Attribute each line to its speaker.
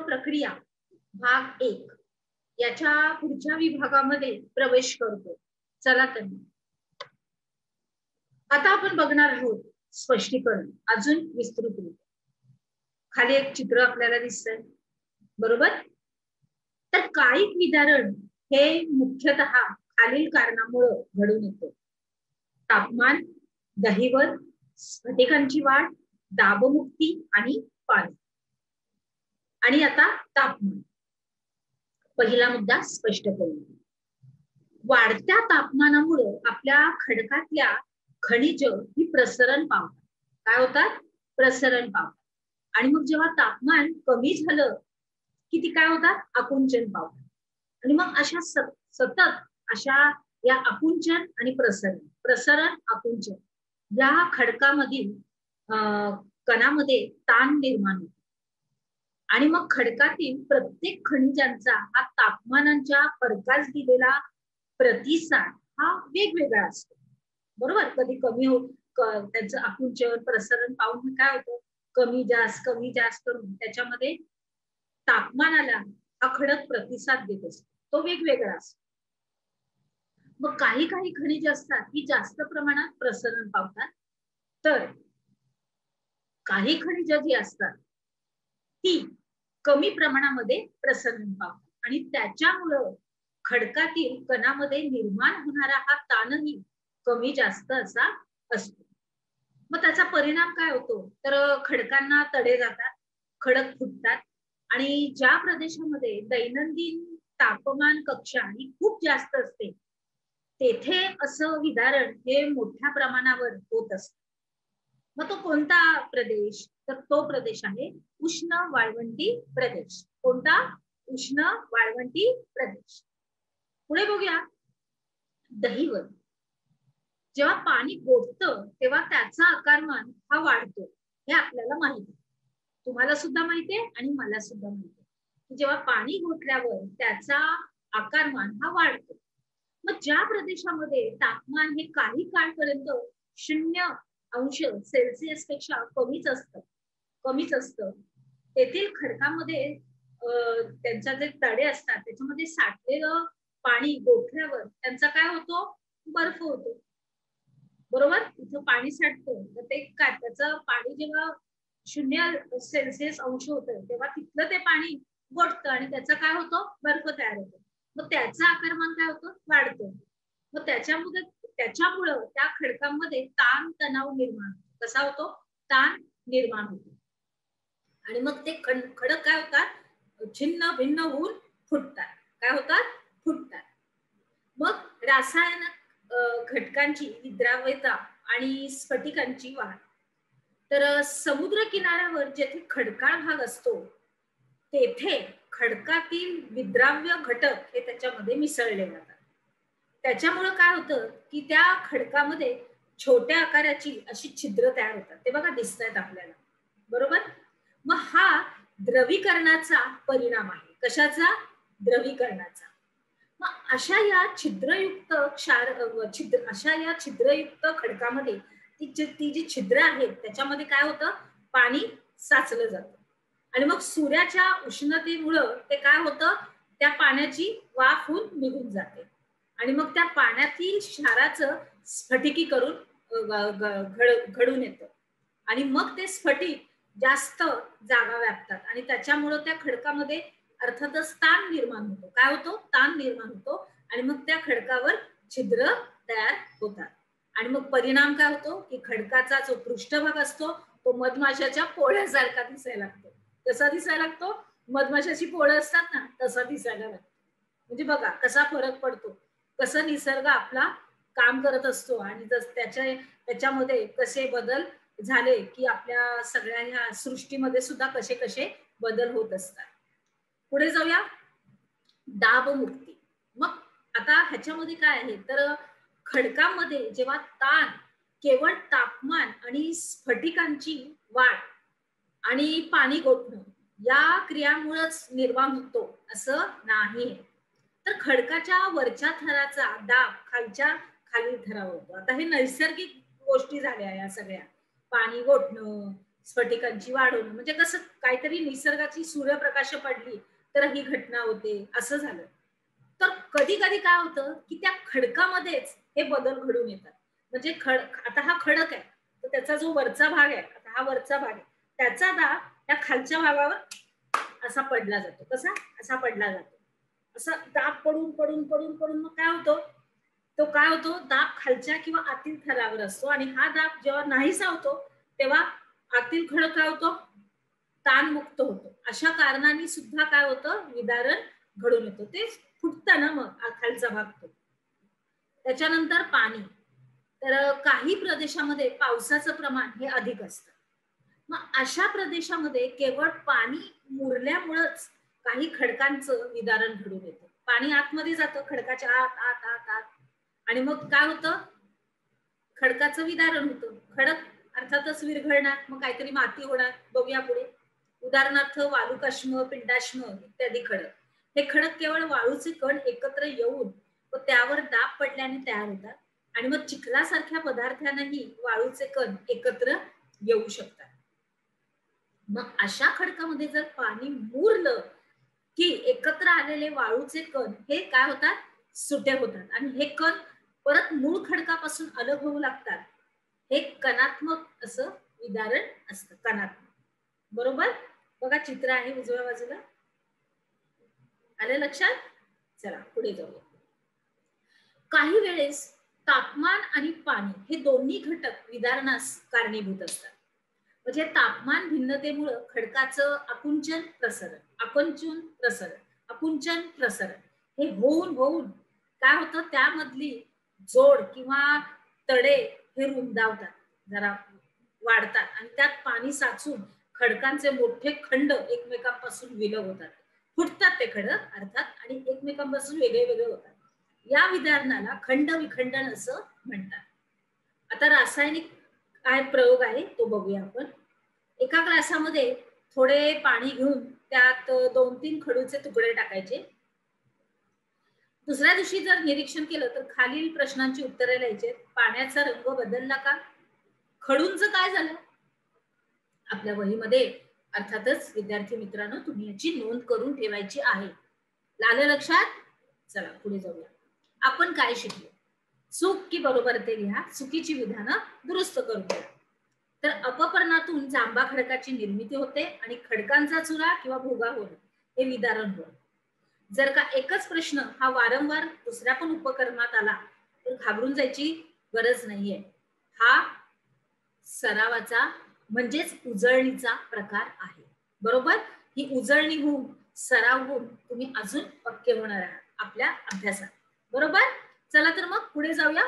Speaker 1: प्रक्रिया भाग 1 याच्या पुढच्या विभागामध्ये प्रवेश करतो. चला तर आता आपण बघणार आहोत स्पष्टीकरण अजून विस्तृत. खाली एक चित्र आपल्याला दिसतंय, बरोबर. तर कायिक विदारण हे मुख्यतः खालील कारणामुळे घडून येते: तापमान, दहिवर, स्फटिकांची वाढ, दाबमुक्ती आणि पाणी. आणि आता तापमान, पहिला मुद्दा स्पष्ट करू. वाढत्या तापमानामुळे आपल्या खडकातल्या खनिज ही प्रसरण पावतात. काय होतात? प्रसरण पावतात. आणि मग जेव्हा तापमान कमी झालं की ती काय होतात? आकुंचन पावतात. आणि मग अशा सतत अशा या आकुंचन आणि प्रसरण आकुंचन या खडकामधील कणामध्ये ताण निर्माण होतो. आणि मग खडकातील प्रत्येक खनिजांचा हा तापमानाच्या फरकास दिलेला प्रतिसाद हा वेगवेगळा असतो, बरोबर. कधी कमी त्याचं आकुंचन प्रसरण पाहून काय होतं, कमी जास्त करून त्याच्यामध्ये तापमानाला हा खडक प्रतिसाद देत असतो, तो वेगवेगळा असतो. मग काही खनिज असतात की जास्त प्रमाणात प्रसरण पावतात, तर काही खनिज जी असतात ती कमी प्रमाणामध्ये प्रसरण पावतात. आणि त्याच्यामुळं खडकातील कणामध्ये निर्माण होणारा हा ताणही कमी जास्त असा असतो. मग त्याचा परिणाम काय होतो, तर खडकांना तडे जातात, खडक फुटतात. आणि ज्या प्रदेशामध्ये दैनंदिन तापमान कक्षा ही खूप जास्त असते तेथे असं विदारण हे मोठ्या प्रमाणावर होत असतं. मग तो कोणता प्रदेश, तर तो प्रदेश आहे उष्ण वाळवंटी प्रदेश. कोणता? उष्ण वाळवंटी प्रदेश. पुढे बघूया, दहिवर. जेव्हा पाणी गोठतं तेव्हा त्याचा आकारमान हा वाढतो, हे आपल्याला माहिती आहे. तुम्हाला सुद्धा माहिती आहे आणि मला सुद्धा माहिती आहे. जेव्हा पाणी गोठल्यावर त्याचा आकारमान हा वाढतो. मग ज्या प्रदेशामध्ये तापमान हे काही काळपर्यंत 0°C पेक्षा कमीच असतं तेथील खडकामध्ये त्यांच्या जे तडे असतात त्याच्यामध्ये साठलेलं पाणी गोठल्यावर त्यांचा काय होतो? बर्फ होतो, बरोबर. इथं पाणी साठतं तर ते काय, त्याचं पाणी जेव्हा 0°C होतं तेव्हा तिथलं ते पाणी गोठतं आणि त्याचा काय होतो? बर्फ तयार होतो. मग त्याचा आकारमान काय होतं? वाढतो. मग त्याच्यामुळं त्या खडकांमध्ये ताण तणाव निर्माण होतो. कसा होतो? ताण निर्माण होतो. आणि मग ते खडक काय होतात? छिन्न भिन्न होऊन फुटतात. काय होतात? फुटतात. मग रासायनिक घटकांची विद्राव्यता आणि स्फटिकांची वाढ. तर समुद्र किनाऱ्यावर जेथे खडकाळ भाग असतो तेथे खडकातील विद्राव्य घटक हे त्याच्यामध्ये मिसळले जातात. त्याच्यामुळे काय होतं की त्या खडकामध्ये छोट्या आकाराची अशी छिद्र तयार होतात. ते बघा दिसत आहेत आपल्याला, बरोबर. मग हा द्रवीकरणाचा परिणाम आहे. कशाचा? द्रवीकरणाचा. मग अशा या छिद्रयुक्त खडकामध्ये ती जी छिद्र आहेत त्याच्यामध्ये काय होतं? पाणी साचलं जातं. आणि मग सूर्याच्या उष्णतेमुळं ते काय होतं? त्या पाण्याची वाफ होऊन निघून जाते. आणि मग त्या पाण्यातील क्षाराचं स्फटिकीकरण घडून येतं. आणि मग ते स्फटिक जास्त जागा व्यापतात आणि त्याच्यामुळे त्या खडकामध्ये अर्थातच ताण निर्माण होतो. काय होतो? ताण निर्माण होतो. आणि मग त्या खडकावर छिद्र तयार होतात. आणि मग परिणाम काय होतो की खडकाचा जो पृष्ठभाग असतो तो मधमाशाच्या पोळ्यासारखा दिसायला लागतो. कसा दिसायला लागतो? मधमाशाची पोळं असतात ना, तसा दिसायला लागतो. म्हणजे बघा कसा फरक पडतो, कसं निसर्ग आपला काम करत असतो आणि त्याच्यामध्ये कसे बदल झाले की आपल्या सगळ्या ह्या सृष्टीमध्ये सुद्धा कसे कसे बदल होत असतात. पुढे जाऊया, दाबमुक्ती. मग आता ह्याच्यामध्ये काय आहे, तर खडकामध्ये जेव्हा ताण केवळ तापमान आणि स्फटिकांची वाढ आणि पाणी गोठणं या क्रियामुळेच निर्माण होतो असं नाही. तर खडकाच्या वरच्या थराचा दाब खाली थरावर होतो. आता हे नैसर्गिक गोष्टी झाल्या या सगळ्या, पाणी गोठणं, स्फटिकांची वाढ होणं, म्हणजे कसं काहीतरी निसर्गाची सूर्यप्रकाश पडली तर ही घटना होते, असं झालं. तर कधी कधी काय होतं की त्या खडकामध्येच हे बदल घडून येतात. म्हणजे आता हा खडक आहे, तर त्याचा जो वरचा भाग आहे, आता हा वरचा भाग आहे, त्याचा दाब त्या खालच्या भागावर असा पडला जातो. कसा? असा पडला जातो. असा दाब पडून पडून पडून पडून मग काय होतो, तो काय होतो, दाब खालच्या किंवा आतील थरावर असतो आणि हा दाब जेव्हा नाहीसा होतो तेव्हा आतील खडक काय होतो, ताणमुक्त होतो. अशा कारणाने सुद्धा काय होतं, विदारण घडून येतो. ते फुटतं ना मग खालचा भाग तो. त्याच्यानंतर पाणी. तर काही प्रदेशामध्ये पावसाचं प्रमाण हे अधिक असतं. मग अशा प्रदेशामध्ये केवळ पाणी मुरल्यामुळेच काही खडकांचं विदारण घडून येतं. पाणी आतमध्ये जातं खडकाच्या आत आत आत आत आणि मग काय होतं, खडकाचं विदारण होतं. खडक अर्थातच विरघळणार, मग काहीतरी माती होणार. बघूया पुढे. उदाहरणार्थ वालुकाश्म, पिंडाश्म इत्यादी खडक. हे खडक केवळ वाळूचे कण एकत्र येऊन व त्यावर दाब पडल्याने तयार होतात आणि मग चिखलासारख्या पदार्थांनाही वाळूचे कण एकत्र येऊ शकतात. मग अशा खडकामध्ये जर पाणी मुरलं की एकत्र आलेले वाळूचे कण हे काय होतात, सुटे होतात आणि हे कण परत मूळ खडकापासून अलग होऊ लागतात. हे कणात्मक असं विदारण असतं, कणात्मक. बरोबर? बघा चित्र आहे उजव्या बाजूला, आलं लक्षात? चला पुढे जाऊया. काही वेळेस तापमान आणि पाणी हे दोन्ही घटक विदारणास कारणीभूत असतात. म्हणजे तापमान भिन्नतेमुळे खडकाचं आकुंचन प्रसरण, आकुंचन प्रसरण, आकुंचन प्रसरण हे होऊन होऊन काय होतं, त्यामधली जोड किंवा तडे हे रुंदावतात, जरा वाढतात आणि त्यात पाणी साचून खडकांचे मोठे खंड एकमेकांपासून विलग होतात, फुटतात ते खडक अर्थात आणि एकमेकांपासून वेगळे वेगळे होतात. या विदारणाला खंड विखंडन असं म्हणतात. आता रासायनिक काय प्रयोग आहे तो बघूया आपण. एका ग्लासामध्ये थोडे पाणी घेऊन त्यात 2-3 खडूचे तुकडे टाकायचे. दुसऱ्या दिवशी जर निरीक्षण केलं तर खालील प्रश्नांची उत्तरे लिहायची. पाण्याचा रंग बदलला का? खडूंचं काय झालं? आपल्या वहीमध्ये अर्थातच विद्यार्थी मित्रांनो तुम्ही याची नोंद करून ठेवायची आहे. आलं लक्षात? चला पुढे जाऊया. आपण काय शिकलो? चूक की बरोबर ते लिहा. चुकीची विधानं दुरुस्त करून घ्या. तर अपपर्णातून जांभा खडकाची निर्मिती होते आणि खडकांचा चुरा किंवा भोगा होणे हे विदारण होय. जर का एकच प्रश्न हा वारंवार दुसऱ्या पण उपकरणात आला तर घाबरून जायची गरज नाहीये. हा सरावाचा म्हणजेच उजळणीचा प्रकार आहे. बरोबर? ही उजळणी होऊन सराव होऊन तुम्ही अजून पक्के होणार आहात आपल्या अभ्यासात. बरोबर? चला तर मग पुढे जाऊया.